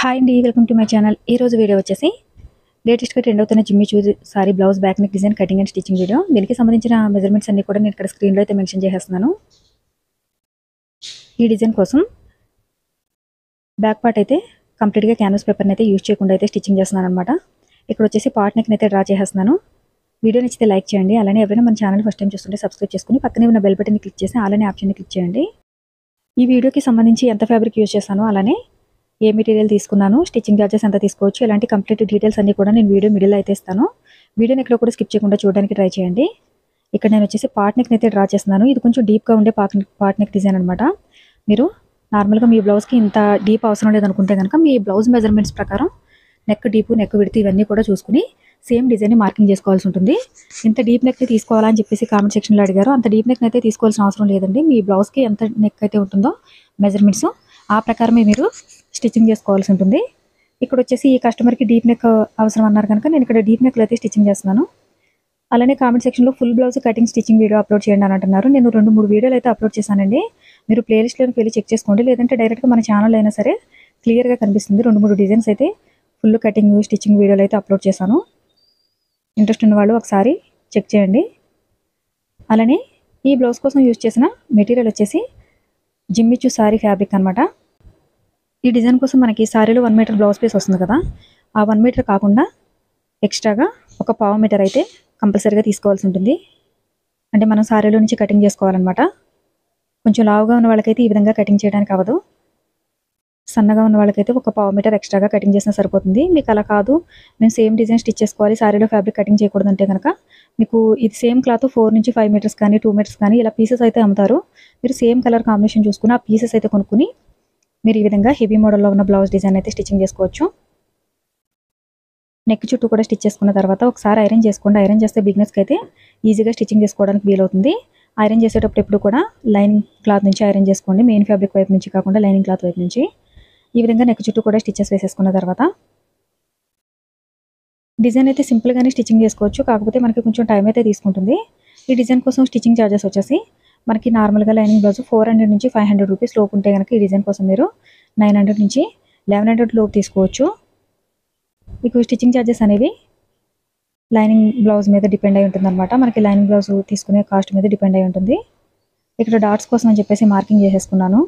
Hi అండి, welcome to my channel. ఈ రోజు వీడియో వచ్చేసి లేటెస్ట్గా ట్రెండ్ అవుతున్న Jimmy Choo saree blouse back neck design cutting and stitching video. దీనికి సంబంధించిన మెజర్మెంట్స్ అన్ని కూడా నేను ఇక్కడ స్క్రీన్లో అయితే మెన్షన్ చేసేస్తున్నాను. ఈ డిజైన్ కోసం బ్యాక్ పార్ట్ అయితే కంప్లీట్గా క్యాన్వాస్ పేపర్ని అయితే యూజ్ చేయకుండా అయితే స్టిచ్చింగ్ చేస్తున్నాను అనమాట. ఇక్కడ వచ్చేసి పార్ట్ నెక్ని అయితే డ్రా చేసేస్తున్నాను. వీడియో నచ్చితే లైక్ చేయండి. అలానే ఎవరైనా మన ఛానల్ ఫస్ట్ టైం చూస్తుంటే సబ్స్క్రైబ్ చేసుకుని పక్కనే ఉన్న బెల్ బటన్ని క్లిక్ చేసి అలానే ఆప్షన్ని క్లిక్ చేయండి. ఈ వీడియోకి సంబంధించి ఎంత ఫ్యాబ్రిక్ యూజ్ చేస్తానో, అలానే ఏ మెటీరియల్ తీసుకున్నాను, స్టిచ్చింగ్ చార్జెస్ ఎంత తీసుకోవచ్చు, ఇలాంటి కంప్లీట్ డీటెయిల్స్ అన్ని కూడా నేను వీడియో మిడిల్ అయితే ఇస్తాను. వీడియోని ఎక్కడ కూడా స్కిప్ చేయకుండా చూడడానికి ట్రై చేయండి. ఇక్కడ నేను వచ్చేసి పార్ట్ నెక్ని అయితే డ్రా చేస్తున్నాను. ఇది కొంచెం డీప్గా ఉండే పార్ట్ నెక్ డిజైన్ అనమాట. మీరు నార్మల్గా మీ బ్లౌజ్కి ఇంత డీప్ అవసరం లేదనుకుంటే కనుక మీ బ్లౌజ్ మెజర్మెంట్స్ ప్రకారం నెక్ డీపు, నెక్ విడ్త్ ఇవన్నీ కూడా చూసుకుని సేమ్ డిజైన్ని మార్కింగ్ చేసుకోవాల్సి ఉంటుంది. ఇంత డీప్ నెక్ని తీసుకోవాలని చెప్పేసి కామెంట్ సెక్షన్లో అడిగారు. అంత డీప్ నెక్ అయితే తీసుకోవాల్సిన అవసరం లేదండి. మీ బ్లౌజ్కి ఎంత నెక్ అయితే ఉంటుందో మెజర్మెంట్స్ ఆ ప్రకారమే మీరు స్టిచ్చింగ్ చేసుకోవాల్సి ఉంటుంది. ఇక్కడ వచ్చేసి ఈ కస్టమర్కి డీప్ నెక్ అవసరం అన్నారు కనుక నేను ఇక్కడ డీప్ నెక్లో అయితే స్టిచ్చింగ్ చేస్తున్నాను. అలానే కామెంట్ సెక్షన్లో full blouse cutting stitching video upload చేయండి అని అంటున్నారు. నేను 2-3 వీడియోలు అయితే అప్లోడ్ చేశానండి. మీరు ప్లేలిస్ట్లోకి వెళ్ళి చెక్ చేసుకోండి, లేదంటే డైరెక్ట్గా మన ఛానల్ అయినా సరే క్లియర్గా కనిపిస్తుంది. 2-3 డిజైన్స్ అయితే ఫుల్ కటింగ్ స్టిచ్చింగ్ వీడియోలు అయితే అప్లోడ్ చేశాను. ఇంట్రెస్ట్ ఉన్న వాళ్ళు ఒకసారి చెక్ చేయండి. అలానే ఈ బ్లౌజ్ కోసం యూజ్ చేసిన మెటీరియల్ వచ్చేసి జిమ్మిచూ సారీ ఫ్యాబ్రిక్ అనమాట. ఈ డిజైన్ కోసం మనకి సారీలో 1 మీటర్ బ్లౌజ్ పీస్ వస్తుంది కదా, ఆ 1 మీటర్ కాకుండా ఎక్స్ట్రాగా ఒక 1/4 మీటర్ అయితే కంపల్సరీగా తీసుకోవాల్సి ఉంటుంది. అంటే మనం సారీలో నుంచి కటింగ్ చేసుకోవాలన్నమాట. కొంచెం లావుగా ఉన్న వాళ్ళకైతే ఈ విధంగా కటింగ్ చేయడానికి అవ్వదు. సన్నగా ఉన్న వాళ్ళకైతే ఒక 1/4 మీటర్ ఎక్స్ట్రాగా కటింగ్ చేసినా సరిపోతుంది. మీకు అలా కాదు, మేము సేమ్ డిజైన్ స్టిచ్ చేసుకోవాలి, సారీలో ఫ్యాబ్రిక్ కటింగ్ చేయకూడదు అంటే కనుక మీకు ఇది సేమ్ క్లాత్ 4 నుంచి 5 మీటర్స్ కానీ 2 మీటర్స్ కానీ ఇలా పీసెస్ అయితే అమ్ముతారు. మీరు సేమ్ కలర్ కాంబినేషన్ చూసుకుని ఆ పీసెస్ అయితే కొనుక్కుని మీరు ఈ విధంగా హెవీ మోడల్లో ఉన్న బ్లౌజ్ డిజైన్ అయితే స్టిచ్చింగ్ చేసుకోవచ్చు. నెక్ చుట్టూ కూడా స్టిచ్ చేసుకున్న తర్వాత ఒకసారి ఐరన్ చేసుకోండి. ఐరన్ చేస్తే బిగినర్స్కి అయితే ఈజీగా స్టిచ్చింగ్ చేసుకోవడానికి వీలవుతుంది. ఐరన్ చేసేటప్పుడు ఎప్పుడు కూడా లైనింగ్ క్లాత్ నుంచి ఐరన్ చేసుకోండి, మెయిన్ ఫ్యాబ్రిక్ వైపు నుంచి కాకుండా లైనింగ్ క్లాత్ వైపు నుంచి. ఈ విధంగా నెక్ చుట్టూ కూడా స్టిచెస్ వేసేసుకున్న తర్వాత డిజైన్ అయితే సింపుల్గానే స్టిచ్చింగ్ చేసుకోవచ్చు, కాకపోతే మనకి కొంచెం టైం అయితే తీసుకుంటుంది. ఈ డిజైన్ కోసం స్టిచ్చింగ్ ఛార్జెస్ వచ్చేసి మనకి నార్మల్గా లైనింగ్ బ్లౌజ్ 400 నుంచి 500 రూపీస్ లోపు ఉంటే కనుక ఈ డిజైన్ కోసం మీరు 900 నుంచి 1100 లోపు తీసుకోవచ్చు. మీకు స్టిచ్చింగ్ ఛార్జెస్ అనేవి లైనింగ్ బ్లౌజ్ మీద డిపెండ్ అయి ఉంటుంది అనమాట. మనకి లైనింగ్ బ్లౌజ్ తీసుకునే కాస్ట్ మీద డిపెండ్ అయి ఉంటుంది. ఇక్కడ డాట్స్ కోసం అని చెప్పేసి మార్కింగ్ చేసేసుకున్నాను.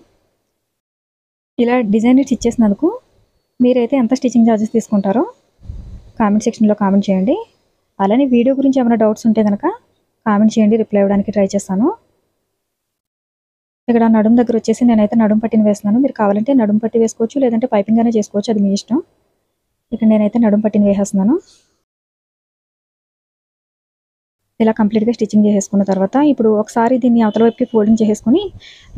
ఇలా డిజైన్ స్టిచ్ చేసినందుకు మీరైతే ఎంత స్టిచ్చింగ్ ఛార్జెస్ తీసుకుంటారో కామెంట్ సెక్షన్లో కామెంట్ చేయండి. అలానే వీడియో గురించి ఏమైనా డౌట్స్ ఉంటే కనుక కామెంట్ చేయండి, రిప్లై ఇవ్వడానికి ట్రై చేస్తాను. ఇక్కడ నడుము దగ్గర వచ్చేసి నేనైతే నడుము పట్టిని వేస్తున్నాను. మీరు కావాలంటే నడుము పట్టి వేసుకోవచ్చు, లేదంటే పైపింగ్ అనే చేసుకోవచ్చు, అది మీ ఇష్టం. ఇక్కడ నేనైతే నడుము పట్టిని వేసేస్తున్నాను. ఇలా కంప్లీట్గా స్టిచ్చింగ్ చేసేసుకున్న తర్వాత ఇప్పుడు ఒకసారి దీన్ని అవతల వైపుకి ఫోల్డింగ్ చేసేసుకుని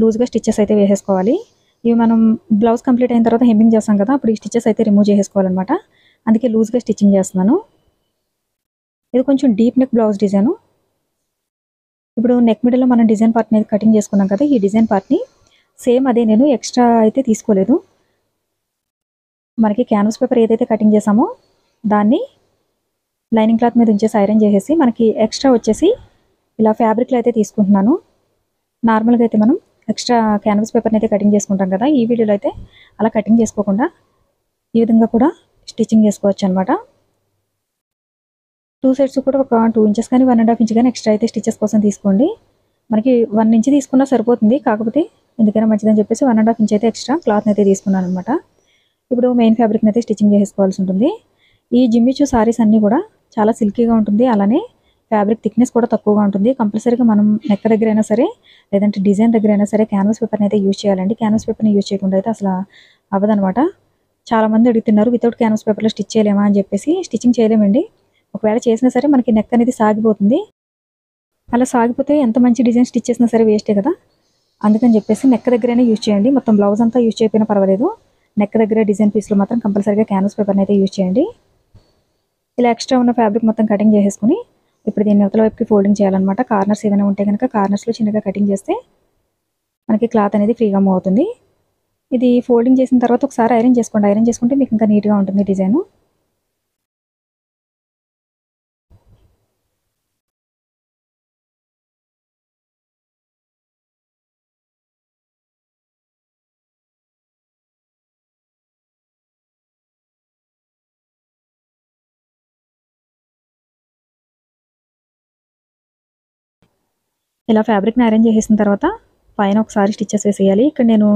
లూజ్గా స్టిచ్చెస్ అయితే వేసేసుకోవాలి. ఇవి మనం బ్లౌజ్ కంప్లీట్ అయిన తర్వాత హెమ్మింగ్ చేస్తాం కదా, అప్పుడు ఈ స్టిచ్చెస్ అయితే రిమూవ్ చేసుకోవాలన్నమాట. అందుకే లూజ్గా స్టిచ్చింగ్ చేస్తున్నాను. ఇది కొంచెం డీప్ నెక్ బ్లౌజ్ డిజైను. ఇప్పుడు నెక్ మిడిల్లో మనం డిజైన్ పార్ట్ని కటింగ్ చేసుకున్నాం కదా, ఈ డిజైన్ పార్ట్ని సేమ్ అదే నేను ఎక్స్ట్రా అయితే తీసుకోలేదు. మనకి క్యాన్వాస్ పేపర్ ఏదైతే కటింగ్ చేసామో దాన్ని లైనింగ్ క్లాత్ మీద ఉంచేసి ఐరన్ చేసేసి మనకి ఎక్స్ట్రా వచ్చేసి ఇలా ఫ్యాబ్రిక్లో అయితే తీసుకుంటున్నాను. నార్మల్గా అయితే మనం ఎక్స్ట్రా క్యాన్వాస్ పేపర్ని అయితే కటింగ్ చేసుకుంటాం కదా, ఈ వీడియోలో అయితే అలా కటింగ్ చేసుకోకుండా ఈ విధంగా కూడా స్టిచ్చింగ్ చేసుకోవచ్చు అనమాట. 2 సైడ్స్ కూడా ఒక 2 ఇంచెస్ కానీ 1.5 ఇంచ్ కానీ ఎక్స్ట్రా అయితే స్టిచెస్ కోసం తీసుకోండి. మనకి 1 ఇంచ్ తీసుకున్నా సరిపోతుంది, కాకపోతే ఎందుకైనా మంచిదని చెప్పేసి 1.5 ఇంచ్ అయితే ఎక్స్ట్రా క్లాత్ని అయితే తీసుకున్నాను అనమాట. ఇప్పుడు మెయిన్ ఫ్యాబ్రిక్ని అయితే స్టిచ్చింగ్ చేసుకోవాల్సి ఉంటుంది. ఈ జిమ్మిచూ సారీస్ అన్నీ కూడా చాలా సిల్కీగా ఉంటుంది, అలానే ఫ్యాబ్రిక్ థిక్నెస్ కూడా తక్కువగా ఉంటుంది. కంపల్సరీగా మనం నెక్ దగ్గర అయినా సరే లేదంటే డిజైన్ దగ్గర అయినా సరే క్యాన్వాస్ పేపర్ని అయితే యూజ్ చేయాలండి. క్యాన్వాస్ పేపర్ని యూజ్ చేయకుండా అయితే అసలు అవ్వదనమాట. చాలామంది అడుగుతున్నారు వితౌట్ క్యాన్వాస్ పేపర్లో స్టిచ్ చేయలేమా అని చెప్పేసి. స్టిచ్చింగ్ చేయలేమండి. ఒకవేళ చేసినా సరే మనకి నెక్ అనేది సాగిపోతుంది. అలా సాగిపోతే ఎంత మంచి డిజైన్ స్టిచ్ చేసినా సరే వేస్టే కదా. అందుకని చెప్పేసి నెక్ దగ్గరైనా యూజ్ చేయండి. మొత్తం బ్లౌజ్ అంతా యూజ్ చేయకపోయినా పర్వాలేదు, నెక్ దగ్గర డిజైన్ పీస్లో మాత్రం కంపల్సరీగా క్యాన్వాస్ పేపర్ని అయితే యూజ్ చేయండి. ఇలా ఎక్స్ట్రా ఉన్న ఫ్యాబ్రిక్ మొత్తం కటింగ్ చేసేసుకుని ఇప్పుడు దీన్ని అవతల వైపుకి ఫోల్డింగ్ చేయాలన్నమాట. కార్నర్స్ ఏమైనా ఉంటే కనుక కార్నర్స్లో చిన్నగా కటింగ్ చేస్తే మనకి క్లాత్ అనేది ఫ్రీగా మూవ్ అవుతుంది. ఇది ఫోల్డింగ్ చేసిన తర్వాత ఒకసారి ఐరన్ చేసుకోండి. ఐరన్ చేసుకుంటే మీకు ఇంకా నీట్గా ఉంటుంది డిజైను. ఇలా ఫ్యాబ్రిక్ని అరేంజ్ చేసేసిన తర్వాత పైన ఒకసారి స్టిచ్చెస్ వేసేయాలి. ఇక్కడ నేను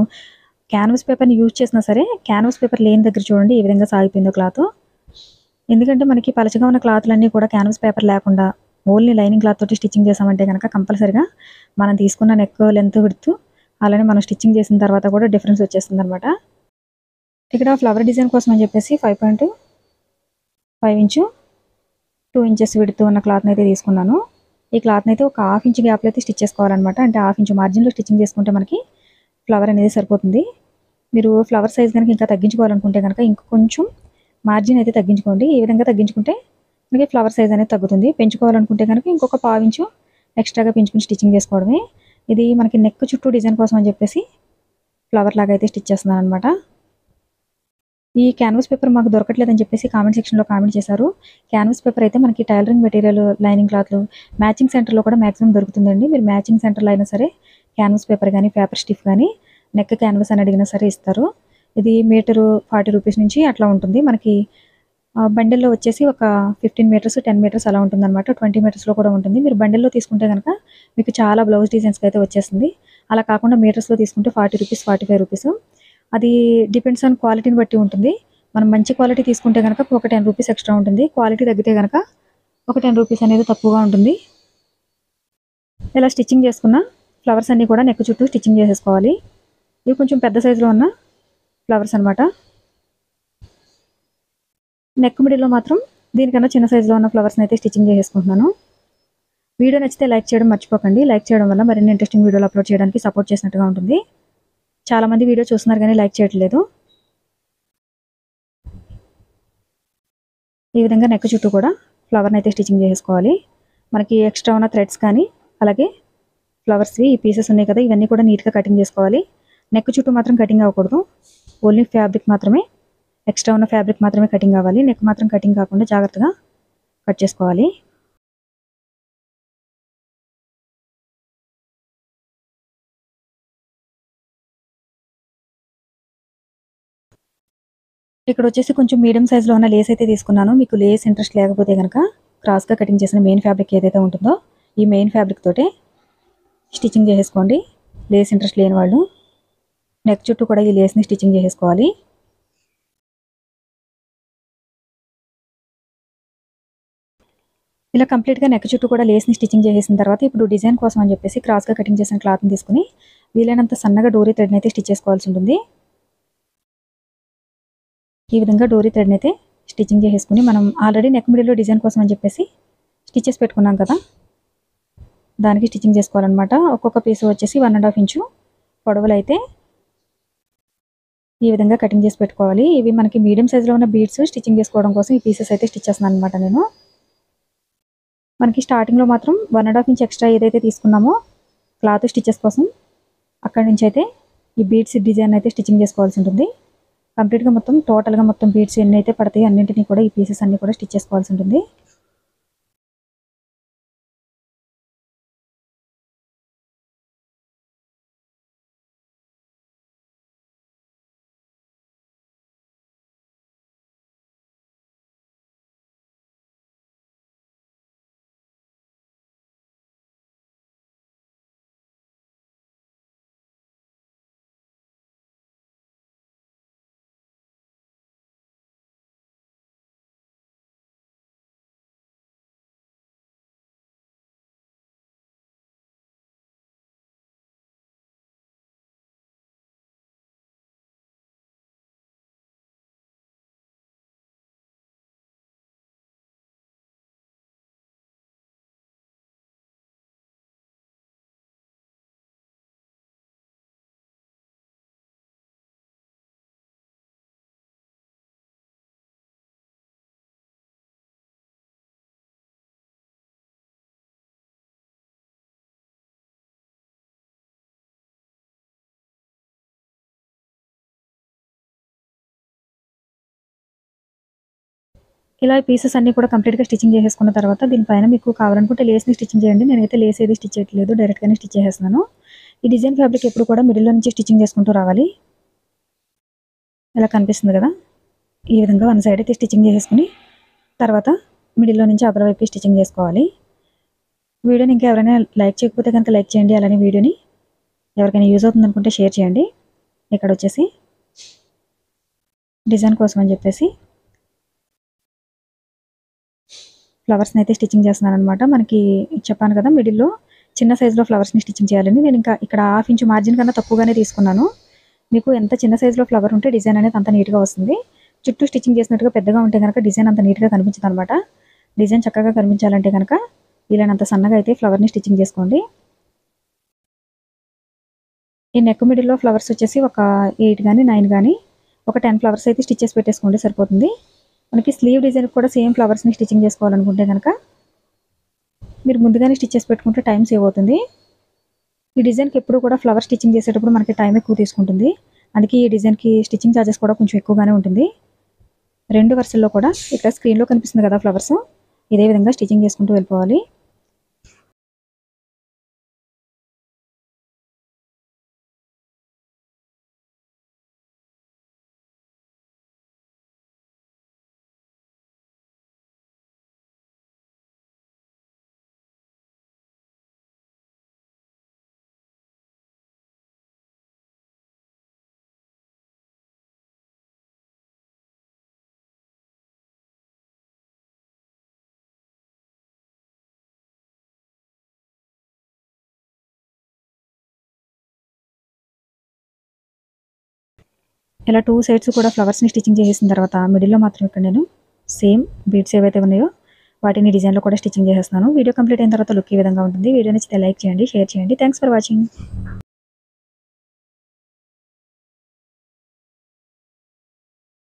క్యాన్వాస్ పేపర్ని యూజ్ చేసినా సరే క్యాన్వాస్ పేపర్ లేని దగ్గర చూడండి ఏ విధంగా సాగిపోయిందో క్లాత్. ఎందుకంటే మనకి పలచగా ఉన్న క్లాత్లన్నీ కూడా క్యాన్వాస్ పేపర్ లేకుండా ఓన్లీ లైనింగ్ క్లాత్ తోటి స్టిచ్చింగ్ చేసామంటే కనుక కంపల్సరిగా మనం తీసుకున్న నెక్ లెంత్ విడ్త్ అలానే మనం స్టిచ్చింగ్ చేసిన తర్వాత కూడా డిఫరెన్స్ వచ్చేస్తుంది అనమాట. ఇక్కడ ఫ్లవర్ డిజైన్ కోసం అని చెప్పేసి 5.5 ఇంచు 2 ఇంచెస్ విడ్త్ ఉన్న క్లాత్ని అయితే తీసుకున్నాను. ఈ క్లాత్ని అయితే ఒక 1/2 ఇంచ్ గ్యాప్లో అయితే స్టిచ్ చేసుకోవాలన్నమాట. అంటే 1/2 ఇంచ్ మార్జిన్లో స్టిచ్చింగ్ చేసుకుంటే మనకి ఫ్లవర్ అనేది సరిపోతుంది. మీరు ఫ్లవర్ సైజ్ కనుక ఇంకా తగ్గించుకోవాలనుకుంటే కనుక ఇంకొంచెం మార్జిన్ అయితే తగ్గించుకోండి. ఈ విధంగా తగ్గించుకుంటే మనకి ఫ్లవర్ సైజ్ అనేది తగ్గుతుంది. పెంచుకోవాలనుకుంటే కనుక ఇంకొక 1/4 ఇంచు ఎక్స్ట్రాగా పెంచుకుని స్టిచ్చింగ్ చేసుకోవడమే. ఇది మనకి నెక్ చుట్టూ డిజైన్ కోసం అని చెప్పేసి ఫ్లవర్ లాగా అయితే స్టిచ్ చేస్తున్నాను అనమాట. ఈ క్యాన్వాస్ పేపర్ మాకు దొరకట్లేదని చెప్పేసి కామెంట్ సెక్షన్లో కామెంట్ చేశారు. క్యాన్వాస్ పేపర్ అయితే మనకి టైలరింగ్ మెటీరియల్, లైనింగ్ క్లాత్లు మ్యాచింగ్ సెంటర్లో కూడా మ్యాక్సిమం దొరుకుతుందండి. మీరు మ్యాచింగ్ సెంటర్లో అయినా సరే క్యాన్వాస్ పేపర్ కానీ పేపర్ స్టిఫ్ కానీ నెక్ క్యాన్వాస్ అని అడిగినా సరే ఇస్తారు. ఇది మీటరు 40 రూపీస్ నుంచి అట్లా ఉంటుంది. మనకి బండిల్లో వచ్చేసి ఒక 15 మీటర్స్ 10 మీటర్స్ అలా ఉంటుంది అనమాట. 20 మీటర్స్లో కూడా ఉంటుంది. మీరు బండిల్లో తీసుకుంటే కనుక మీకు చాలా బ్లౌజ్ డిజైన్స్కి అయితే వచ్చేస్తుంది. అలా కాకుండా మీటర్స్లో తీసుకుంటే 40 రూపీస్ 45 రూపీస్. అది డిపెండ్స్ ఆన్ క్వాలిటీని బట్టి ఉంటుంది. మనం మంచి క్వాలిటీ తీసుకుంటే కనుక ఒక 10 రూపీస్ ఎక్స్ట్రా ఉంటుంది. క్వాలిటీ తగ్గితే కనుక ఒక 10 రూపీస్ అనేది తక్కువగా ఉంటుంది. ఇలా స్టిచ్చింగ్ చేసుకున్న ఫ్లవర్స్ అన్నీ కూడా నెక్ చుట్టూ స్టిచ్చింగ్ చేసేసుకోవాలి. ఇవి కొంచెం పెద్ద సైజులో ఉన్న ఫ్లవర్స్ అనమాట. నెక్ మిడిల్లో మాత్రం దీనికన్నా చిన్న సైజులో ఉన్న ఫ్లవర్స్ని అయితే స్టిచ్చింగ్ చేసేసుకుంటున్నాను. వీడియో నచ్చితే లైక్ చేయడం మర్చిపోకండి. లైక్ చేయడం వల్ల మరిన్ని ఇంట్రెస్టింగ్ వీడియోలు అప్లోడ్ చేయడానికి సపోర్ట్ చేసినట్టుగా ఉంటుంది. చాలామంది వీడియో చూస్తున్నారు కానీ లైక్ చేయట్లేదు. ఈ విధంగా నెక్ చుట్టూ కూడా ఫ్లవర్ని అయితే స్టిచ్చింగ్ చేసుకోవాలి. మనకి ఎక్స్ట్రా ఉన్న థ్రెడ్స్ కానీ అలాగే ఫ్లవర్స్వి ఈ పీసెస్ ఉన్నాయి కదా, ఇవన్నీ కూడా నీట్గా కటింగ్ చేసుకోవాలి. నెక్ చుట్టూ మాత్రం కటింగ్ అవ్వకూడదు. ఓన్లీ ఫ్యాబ్రిక్ మాత్రమే, ఎక్స్ట్రా ఉన్న ఫ్యాబ్రిక్ మాత్రమే కటింగ్ అవ్వాలి. నెక్ మాత్రం కటింగ్ కాకుండా జాగ్రత్తగా కట్ చేసుకోవాలి. ఇక్కడ వచ్చేసి కొంచెం మీడియం సైజులో ఉన్న లేస్ అయితే తీసుకున్నాను. మీకు లేస్ ఇంట్రెస్ట్ లేకపోతే కనుక క్రాస్గా కటింగ్ చేసిన మెయిన్ ఫ్యాబ్రిక్ ఏదైతే ఉంటుందో ఈ మెయిన్ ఫ్యాబ్రిక్ తోటే స్టిచ్చింగ్ చేసేసుకోండి. లేస్ ఇంట్రెస్ట్ లేని వాళ్ళు నెక్ చుట్టూ కూడా ఈ లేస్ని స్టిచ్చింగ్ చేసేసుకోవాలి. ఇలా కంప్లీట్గా నెక్ చుట్టూ కూడా లేస్ని స్టిచ్చింగ్ చేసేసిన తర్వాత ఇప్పుడు డిజైన్ కోసం అని చెప్పేసి క్రాస్గా కటింగ్ చేసిన క్లాత్ని తీసుకుని వీలైనంత సన్నగా డోరీ థ్రెడ్ని అయితే స్టిచ్ చేసుకోవాల్సి ఉంటుంది. ఈ విధంగా డోరీ థ్రెడ్ని అయితే స్టిచ్చింగ్ చేసేసుకుని మనం ఆల్రెడీ నెక్ మిడిల్లో డిజైన్ కోసం అని చెప్పేసి స్టిచెస్ పెట్టుకున్నాం కదా, దానికి స్టిచ్చింగ్ చేసుకోవాలన్నమాట. ఒక్కొక్క పీస్ వచ్చేసి 1.5 ఇంచు పొడవులు అయితే ఈ విధంగా కటింగ్ చేసి పెట్టుకోవాలి. ఇవి మనకి మీడియం సైజులో ఉన్న బీడ్స్ స్టిచ్చింగ్ చేసుకోవడం కోసం ఈ పీసెస్ అయితే స్టిచ్ చేస్తున్నాను అనమాట నేను. మనకి స్టార్టింగ్లో మాత్రం 1.5 ఇంచ్ ఎక్స్ట్రా ఏదైతే తీసుకున్నామో క్లాత్ స్టిచెస్ కోసం అక్కడి నుంచి అయితే ఈ బీడ్స్ డిజైన్ అయితే స్టిచ్చింగ్ చేసుకోవాల్సి ఉంటుంది. కంప్లీట్గా మొత్తం టోటల్గా మొత్తం బీడ్స్ ఎన్ని అయితే పడతాయి అన్నింటినీ కూడా ఈ పీసెస్ అన్నీ కూడా స్టిచ్ చేసుకోవాల్సి ఉంటుంది. ఇలా పీసెస్ అన్నీ కూడా కంప్లీట్గా స్టిచ్చింగ్ చేసేసుకున్న తర్వాత దీనిపైన మీకు కావాలనుకుంటే లేస్ని స్టిచ్చింగ్ చేయండి. నేనైతే లేస్ ఏది స్టిచ్ చేయట్లేదు, డైరెక్ట్గానే స్టిచ్ చేసేస్తున్నాను. ఈ డిజైన్ ఫ్యాబ్రిక్ ఎప్పుడు కూడా మిడిల్లో నుంచి స్టిచ్చింగ్ చేసుకుంటూ రావాలి. ఇలా కనిపిస్తుంది కదా, ఈ విధంగా వన్ సైడ్ అయితే స్టిచ్చింగ్ చేసేసుకుని తర్వాత మిడిల్లో నుంచి అదర్ వైపు స్టిచ్చింగ్ చేసుకోవాలి. వీడియోని ఇంకా ఎవరైనా లైక్ చేయకపోతే కనుక లైక్ చేయండి. అలానే వీడియోని ఎవరికైనా యూజ్ అవుతుంది అనుకుంటే షేర్ చేయండి. ఇక్కడ వచ్చేసి డిజైన్ కోసం అని చెప్పేసి ఫ్లవర్స్ని అయితే స్టిచ్చింగ్ చేస్తున్నాను అనమాట. మనకి చెప్పాను కదా, మిడిల్లో చిన్న సైజులో ఫ్లవర్స్ని స్టిచ్చింగ్ చేయాలని. నేను ఇంకా ఇక్కడ 1/2 ఇంచ్ మార్జిన్ కన్నా తక్కువగానే తీసుకున్నాను. మీకు ఎంత చిన్న సైజులో ఫ్లవర్ ఉంటే డిజైన్ అనేది అంత నీట్గా వస్తుంది. చుట్టూ స్టిచ్చింగ్ చేసినట్టుగా పెద్దగా ఉంటే కనుక డిజైన్ అంత నీట్గా కనిపించదు అనమాట. డిజైన్ చక్కగా కనిపించాలంటే కనుక వీలైనంత సన్నగా అయితే ఫ్లవర్ని స్టిచ్చింగ్ చేసుకోండి. ఈ నెక్ మిడిల్లో ఫ్లవర్స్ వచ్చేసి ఒక 8 కానీ 9 కానీ ఒక 10 ఫ్లవర్స్ అయితే స్టిచ్ చేసి పెట్టేసుకోండి, సరిపోతుంది. మనకి స్లీవ్ డిజైన్ కూడా సేమ్ ఫ్లవర్స్ని స్టిచ్చింగ్ చేసుకోవాలనుకుంటే కనుక మీరు ముందుగానే స్టిచ్ చేసి పెట్టుకుంటే టైం సేవ్ అవుతుంది. ఈ డిజైన్కి ఎప్పుడు కూడా ఫ్లవర్ స్టిచ్చింగ్ చేసేటప్పుడు మనకి టైం ఎక్కువ తీసుకుంటుంది. అందుకే ఈ డిజైన్కి స్టిచ్చింగ్ ఛార్జెస్ కూడా కొంచెం ఎక్కువగానే ఉంటుంది. 2 వరుసల్లో కూడా ఇక్కడ స్క్రీన్లో కనిపిస్తుంది కదా ఫ్లవర్స్, ఇదే విధంగా స్టిచ్చింగ్ చేసుకుంటూ వెళ్ళిపోవాలి. ఇలా 2 సైడ్స్ కూడా ఫ్లవర్స్ని స్టిచ్చింగ్ చేసేసిన తర్వాత మిడిల్లో మాత్రం ఇక్కడ నేను సేమ్ బీడ్స్ ఏవైతే ఉన్నాయో వాటిని డిజైన్లో కూడా స్టిచ్చింగ్ చేసేస్తున్నాను. వీడియో కంప్లీట్ అయిన తర్వాత లుక్ ఈ విధంగా ఉంటుంది. వీడియో నచ్చితే లైక్ చేయండి, షేర్ చేయండి. Thanks for watching.